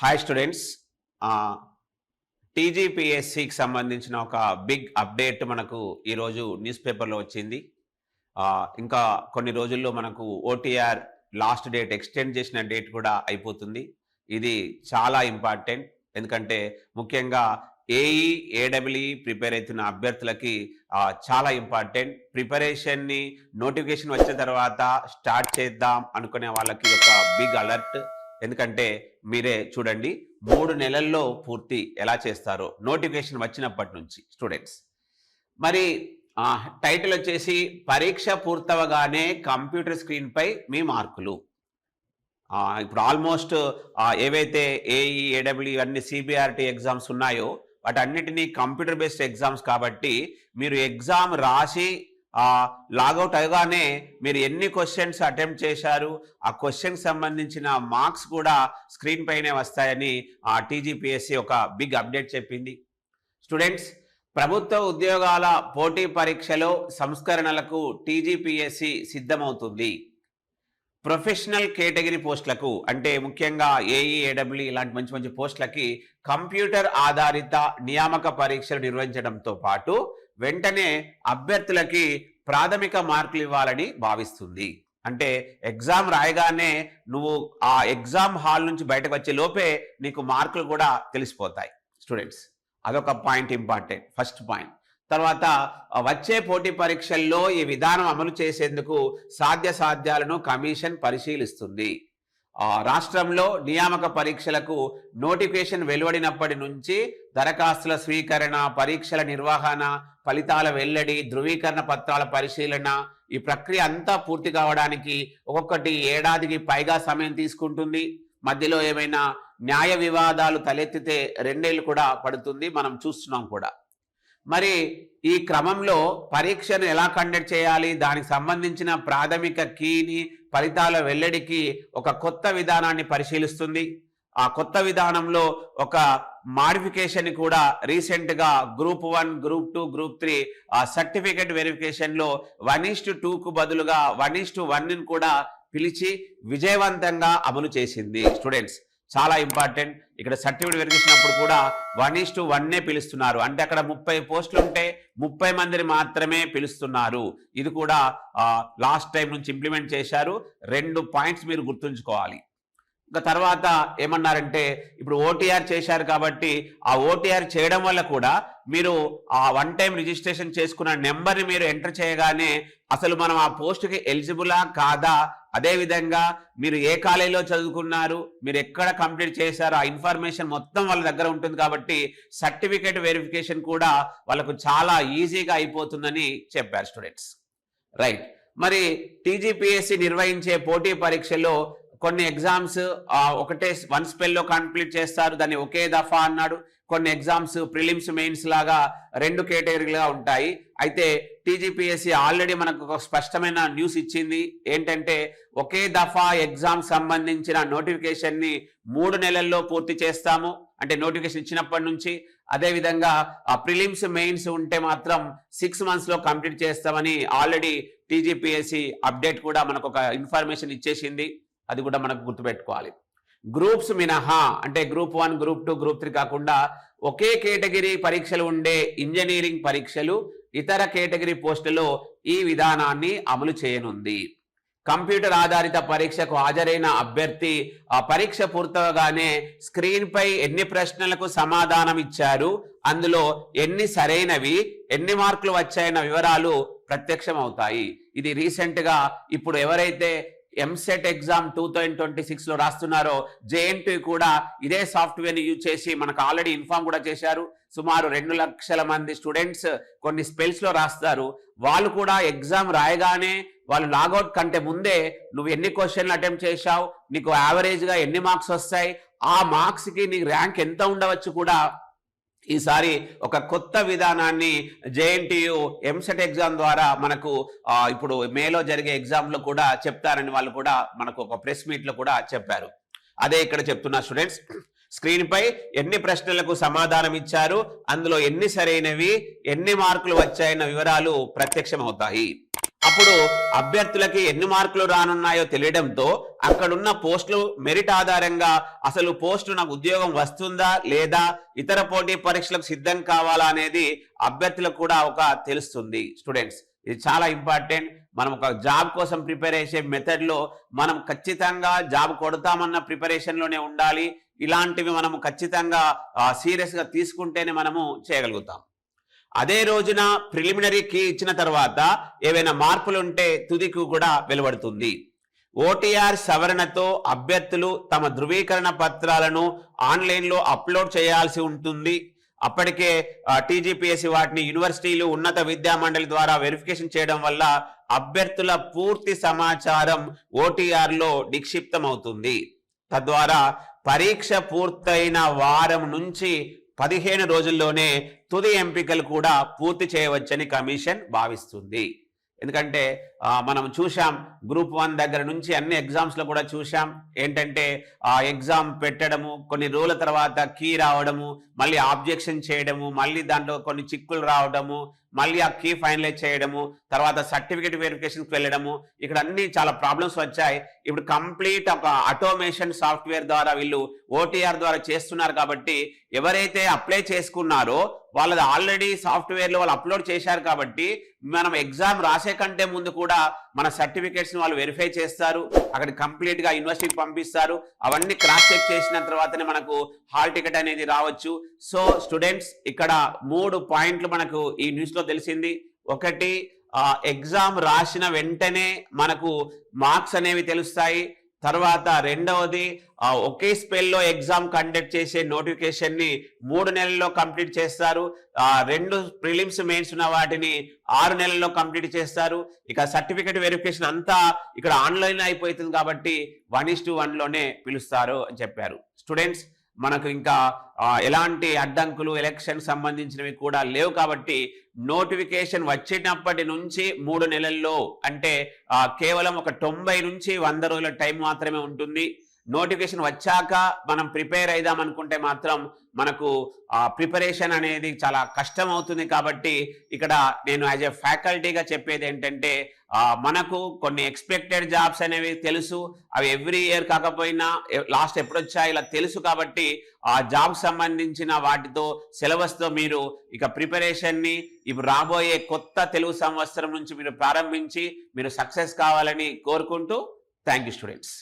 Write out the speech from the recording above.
Hi students, టీజీపీఎస్సికి సంబంధించిన ఒక big update మనకు ఈరోజు న్యూస్ పేపర్లో వచ్చింది. ఇంకా కొన్ని రోజుల్లో మనకు ఓటీఆర్ లాస్ట్ డేట్ ఎక్స్టెండ్ చేసిన డేట్ కూడా అయిపోతుంది. ఇది చాలా ఇంపార్టెంట్, ఎందుకంటే ముఖ్యంగా ఏఈ ఏడబ్ల్యూఈ ప్రిపేర్ అవుతున్న అభ్యర్థులకి చాలా ఇంపార్టెంట్. ప్రిపరేషన్ని నోటిఫికేషన్ వచ్చిన తర్వాత స్టార్ట్ చేద్దాం అనుకునే వాళ్ళకి ఒక బిగ్ అలర్ట్. ఎందుకంటే మీరే చూడండి, 3 నెలల్లో పూర్తి ఎలా చేస్తారో నోటిఫికేషన్ వచ్చినప్పటి నుంచి స్టూడెంట్స్. మరి టైటిల్ వచ్చేసి పరీక్ష పూర్తవగానే కంప్యూటర్ స్క్రీన్ పై మీ మార్కులు. ఇప్పుడు ఆల్మోస్ట్ ఏవైతే ఏఈ ఏడబ్ల్యూ అన్ని సిబిఆర్టీ ఎగ్జామ్స్ ఉన్నాయో వాటన్నిటినీ కంప్యూటర్ బేస్డ్ ఎగ్జామ్స్ కాబట్టి మీరు ఎగ్జామ్ రాసి లాగౌట్ అవగానే మీరు ఎన్ని క్వశ్చన్స్ అటెంప్ట్ చేశారు, ఆ క్వశ్చన్ సంబంధించిన మార్క్స్ కూడా స్క్రీన్ పైనే వస్తాయని టీజీపీఎస్సీ ఒక బిగ్ అప్డేట్ చెప్పింది. స్టూడెంట్స్, ప్రభుత్వ ఉద్యోగాల పోటీ పరీక్షలో సంస్కరణలకు టీజీపీఎస్సీ సిద్ధమవుతుంది. ప్రొఫెషనల్ కేటగిరీ పోస్టులకు, అంటే ముఖ్యంగా ఏఈ ఏడబ్ల్యూ ఇలాంటి మంచి మంచి పోస్టులకి కంప్యూటర్ ఆధారిత నియామక పరీక్షలు నిర్వహించడంతో పాటు వెంటనే అభ్యర్థులకి ప్రాథమిక మార్కులు ఇవ్వాలని భావిస్తుంది. అంటే ఎగ్జామ్ రాయగానే నువ్వు ఆ ఎగ్జామ్ హాల్ నుంచి బయటకు వచ్చే లోపే నీకు మార్కులు కూడా తెలిసిపోతాయి స్టూడెంట్స్. అదొక పాయింట్ ఇంపార్టెంట్, ఫస్ట్ పాయింట్. తర్వాత వచ్చే పోటీ పరీక్షల్లో ఈ విధానం అమలు చేసేందుకు సాధ్యాలను కమిషన్ పరిశీలిస్తుంది. రాష్ట్రంలో నియామక పరీక్షలకు నోటిఫికేషన్ వెలువడినప్పటి నుంచి దరఖాస్తుల స్వీకరణ, పరీక్షల నిర్వహణ, ఫలితాల వెల్లడి, ధృవీకరణ పత్రాల పరిశీలన, ఈ ప్రక్రియ అంతా పూర్తి కావడానికి ఒక్కొక్కటి ఏడాదికి పైగా సమయం తీసుకుంటుంది. మధ్యలో ఏమైనా న్యాయ వివాదాలు తలెత్తితే 2 ఏళ్ళు కూడా పడుతుంది, మనం చూస్తున్నాం కూడా. మరి ఈ క్రమంలో పరీక్షను ఎలా కండక్ట్ చేయాలి, దానికి సంబంధించిన ప్రాథమిక కీని, ఫలితాల వెల్లడికి ఒక కొత్త విధానాన్ని పరిశీలిస్తుంది. ఆ కొత్త విధానంలో ఒక మాడిఫికేషన్ కూడా రీసెంట్గా గ్రూప్ 1, గ్రూప్ 2, గ్రూప్ 3 సర్టిఫికేట్ వెరిఫికేషన్లో 1:2కు బదులుగా 1:1ని కూడా పిలిచి విజయవంతంగా అమలు చేసింది. స్టూడెంట్స్, చాలా ఇంపార్టెంట్. ఇక్కడ సర్టిఫికేట్ వెరిఫికేషన్ అప్పుడు కూడా 1:1నే పిలుస్తున్నారు. అంటే అక్కడ 30 పోస్టులు ఉంటే 30 మందిని మాత్రమే పిలుస్తున్నారు. ఇది కూడా లాస్ట్ టైం నుంచి ఇంప్లిమెంట్ చేశారు. 2 పాయింట్స్ మీరు గుర్తుంచుకోవాలి. ఇంకా తర్వాత ఏమన్నారంటే, ఇప్పుడు ఓటీఆర్ చేశారు కాబట్టి ఆ ఓటీఆర్ చేయడం వల్ల కూడా మీరు ఆ 1 టైం రిజిస్ట్రేషన్ చేసుకున్న నెంబర్ని మీరు ఎంటర్ చేయగానే అసలు మనం ఆ పోస్టుకి ఎలిజిబులా కాదా, అదేవిధంగా మీరు ఏ కాలేజీలో చదువుకున్నారు, మీరు ఎక్కడ కంప్లీట్ చేశారో ఆ ఇన్ఫర్మేషన్ మొత్తం వాళ్ళ దగ్గర ఉంటుంది. కాబట్టి సర్టిఫికేట్ వెరిఫికేషన్ కూడా వాళ్ళకు చాలా ఈజీగా అయిపోతుందని చెప్పారు స్టూడెంట్స్. రైట్. మరి టీజీపీఎస్సీ నిర్వహించే పోటీ పరీక్షల్లో కొన్ని ఎగ్జామ్స్ ఒకటే 1 స్పెల్లో కంప్లీట్ చేస్తారు, దాన్ని ఒకే దఫా అన్నాడు. కొన్ని ఎగ్జామ్స్ ప్రిలిమ్స్, మెయిన్స్ లాగా 2 కేటగిరీలుగా ఉంటాయి. అయితే టీజీపీఎస్సీ ఆల్రెడీ మనకు ఒక స్పష్టమైన న్యూస్ ఇచ్చింది. ఏంటంటే ఒకే దఫా ఎగ్జామ్ సంబంధించిన నోటిఫికేషన్ని 3 నెలల్లో పూర్తి చేస్తాము, అంటే నోటిఫికేషన్ ఇచ్చినప్పటి నుంచి. అదేవిధంగా ప్రిలిమ్స్, మెయిన్స్ ఉంటే మాత్రం 6 మంత్స్లో కంప్లీట్ చేస్తామని ఆల్రెడీ టీజీపీఎస్సీ అప్డేట్ కూడా మనకు ఒక ఇన్ఫర్మేషన్ ఇచ్చేసింది. అది కూడా మనకు గుర్తుపెట్టుకోవాలి. గ్రూప్స్ మినహా, అంటే గ్రూప్ 1, గ్రూప్ 2, గ్రూప్ 3 కాకుండా ఒకే కేటగిరీ పరీక్షలు ఉండే ఇంజనీరింగ్ పరీక్షలు, ఇతర కేటగిరీ పోస్టులలో ఈ విధానాన్ని అమలు చేయనుంది. కంప్యూటర్ ఆధారిత పరీక్షకు హాజరైన అభ్యర్థి ఆ పరీక్ష పూర్తవగానే స్క్రీన్ పై ఎన్ని ప్రశ్నలకు సమాధానం ఇచ్చారు, అందులో ఎన్ని సరైనవి, ఎన్ని మార్కులు వచ్చాయన్న వివరాలు ప్రత్యక్షం అవుతాయి. ఇది రీసెంట్గా ఇప్పుడు ఎవరైతే ఎంసెట్ ఎగ్జామ్ 2026లో రాస్తున్నారో జేఎన్టీ కూడా ఇదే సాఫ్ట్వేర్ని యూజ్ చేసి మనకు ఆల్రెడీ ఇన్ఫార్మ్ కూడా చేశారు. సుమారు 2 లక్షల మంది స్టూడెంట్స్ కొన్ని స్పెల్స్లో రాస్తారు. వాళ్ళు కూడా ఎగ్జామ్ రాయగానే వాళ్ళు లాగౌట్ కంటే ముందే నువ్వు ఎన్ని క్వశ్చన్లు అటెంప్ట్ చేశావు, నీకు యావరేజ్గా ఎన్ని మార్క్స్ వస్తాయి, ఆ మార్క్స్కి నీ ర్యాంక్ ఎంత ఉండవచ్చు కూడా ఈసారి ఒక కొత్త విధానాన్ని జేఎన్టీయు ఎంసెట్ ఎగ్జామ్ ద్వారా మనకు ఇప్పుడు మేలో జరిగే ఎగ్జామ్లో కూడా చెప్తారని వాళ్ళు కూడా మనకు ఒక ప్రెస్ మీట్లో కూడా చెప్పారు. అదే ఇక్కడ చెప్తున్నా స్టూడెంట్స్. స్క్రీన్ పై ఎన్ని ప్రశ్నలకు సమాధానం ఇచ్చారు, అందులో ఎన్ని సరైనవి, ఎన్ని మార్కులు వచ్చాయన్న వివరాలు ప్రత్యక్షమవుతాయి. అప్పుడు అభ్యర్థులకి ఎన్ని మార్కులు రానున్నాయో తెలియడంతో అక్కడున్న పోస్టులు మెరిట్ ఆధారంగా అసలు పోస్టు నాకు ఉద్యోగం వస్తుందా లేదా, ఇతర పోటీ పరీక్షలకు సిద్ధం కావాలా అనేది అభ్యర్థులకు కూడా ఒక తెలుస్తుంది. స్టూడెంట్స్, ఇది చాలా ఇంపార్టెంట్. మనం ఒక జాబ్ కోసం ప్రిపేర్ చేసే మెథడ్లో మనం ఖచ్చితంగా జాబ్ కొడతామన్న ప్రిపరేషన్లోనే ఉండాలి. ఇలాంటివి మనము ఖచ్చితంగా సీరియస్గా తీసుకుంటేనే మనము చేయగలుగుతాం. అదే రోజున ప్రిలిమినరీ కీ ఇచ్చిన తర్వాత ఏవైనా మార్పులు ఉంటే తుదికి కూడా వెలువడుతుంది. ఓటీఆర్ సవరణతో అభ్యర్థులు తమ ధృవీకరణ పత్రాలను ఆన్లైన్లో అప్లోడ్ చేయాల్సి ఉంటుంది. అప్పటికే టీజీపీఎస్సీ వాటిని యూనివర్సిటీలు, ఉన్నత విద్యా మండలి ద్వారా వెరిఫికేషన్ చేయడం వల్ల అభ్యర్థుల పూర్తి సమాచారం ఓటీఆర్లో నిక్షిప్తమవుతుంది. తద్వారా పరీక్ష పూర్తయిన వారం నుంచి 15 రోజుల్లోనే తుది ఎంపికలు కూడా పూర్తి చేయవచ్చని కమిషన్ భావిస్తుంది. ఎందుకంటే మనం చూసాం, గ్రూప్ 1 దగ్గర నుంచి అన్ని ఎగ్జామ్స్లో కూడా చూసాం ఏంటంటే ఎగ్జామ్ పెట్టడము, కొన్ని రోజుల తర్వాత కీ రావడము, మళ్ళీ ఆబ్జెక్షన్ చేయడము, మళ్ళీ దాంట్లో కొన్ని చిక్కులు రావడము, మళ్ళీ ఆ కీ ఫైనలైజ్ చేయడము, తర్వాత సర్టిఫికేట్ వెరిఫికేషన్కి వెళ్ళడము, ఇక్కడ అన్ని చాలా ప్రాబ్లమ్స్ వచ్చాయి. ఇప్పుడు కంప్లీట్ ఒక ఆటోమేషన్ సాఫ్ట్వేర్ ద్వారా వీళ్ళు ఓటీఆర్ ద్వారా చేస్తున్నారు. కాబట్టి ఎవరైతే అప్లై చేసుకున్నారో వాళ్ళది ఆల్రెడీ సాఫ్ట్వేర్లో వాళ్ళు అప్లోడ్ చేశారు. కాబట్టి మనం ఎగ్జామ్ రాసే కంటే ముందు కూడా మన సర్టిఫికేట్స్ని వాళ్ళు వెరిఫై చేస్తారు, అక్కడ కంప్లీట్గా యూనివర్సిటీకి పంపిస్తారు. అవన్నీ క్రాస్ చెక్ చేసిన తర్వాతనే మనకు హాల్ టికెట్ అనేది రావచ్చు. సో స్టూడెంట్స్, ఇక్కడ 3 పాయింట్లు మనకు ఈ న్యూస్లో తెలిసింది. ఒకటి, ఎగ్జామ్ రాసిన వెంటనే మనకు మార్క్స్ అనేవి తెలుస్తాయి. తర్వాత రెండవది, ఒకే స్పెల్లో ఎగ్జామ్ కండక్ట్ చేసే నోటిఫికేషన్ ని 3 నెలల్లో కంప్లీట్ చేస్తారు. 2 ప్రిలిమ్స్ మెయిన్స్ ఉన్న వాటిని 6 నెలల్లో కంప్లీట్ చేస్తారు. ఇక సర్టిఫికేట్ వెరిఫికేషన్ అంతా ఇక్కడ ఆన్లైన్ అయిపోతుంది కాబట్టి 1:1లోనే పిలుస్తారు అని చెప్పారు. స్టూడెంట్స్, మనకు ఇంకా ఎలాంటి అడ్డంకులు ఎలక్షన్ సంబంధించినవి కూడా లేవు. కాబట్టి నోటిఫికేషన్ వచ్చినప్పటి నుంచి 3 నెలల్లో, అంటే కేవలం ఒక 90 నుంచి 100 రోజుల టైం మాత్రమే ఉంటుంది. నోటిఫికేషన్ వచ్చాక మనం ప్రిపేర్ అయిదాం అనుకుంటే మాత్రం మనకు ప్రిపరేషన్ అనేది చాలా కష్టం అవుతుంది. కాబట్టి ఇక్కడ నేను యాజ్ ఎ ఫ్యాకల్టీగా చెప్పేది ఏంటంటే, మనకు కొన్ని ఎక్స్పెక్టెడ్ జాబ్స్ అనేవి తెలుసు, అవి ఎవ్రీ ఇయర్ కాకపోయినా లాస్ట్ ఎప్పుడు వచ్చాయి ఇలా తెలుసు. కాబట్టి ఆ జాబ్ సంబంధించిన వాటితో సిలబస్తో మీరు ఇక ప్రిపరేషన్ని ఇప్పుడు రాబోయే కొత్త తెలుగు సంవత్సరం నుంచి మీరు ప్రారంభించి మీరు సక్సెస్ కావాలని కోరుకుంటూ, థ్యాంక్ యూ స్టూడెంట్స్.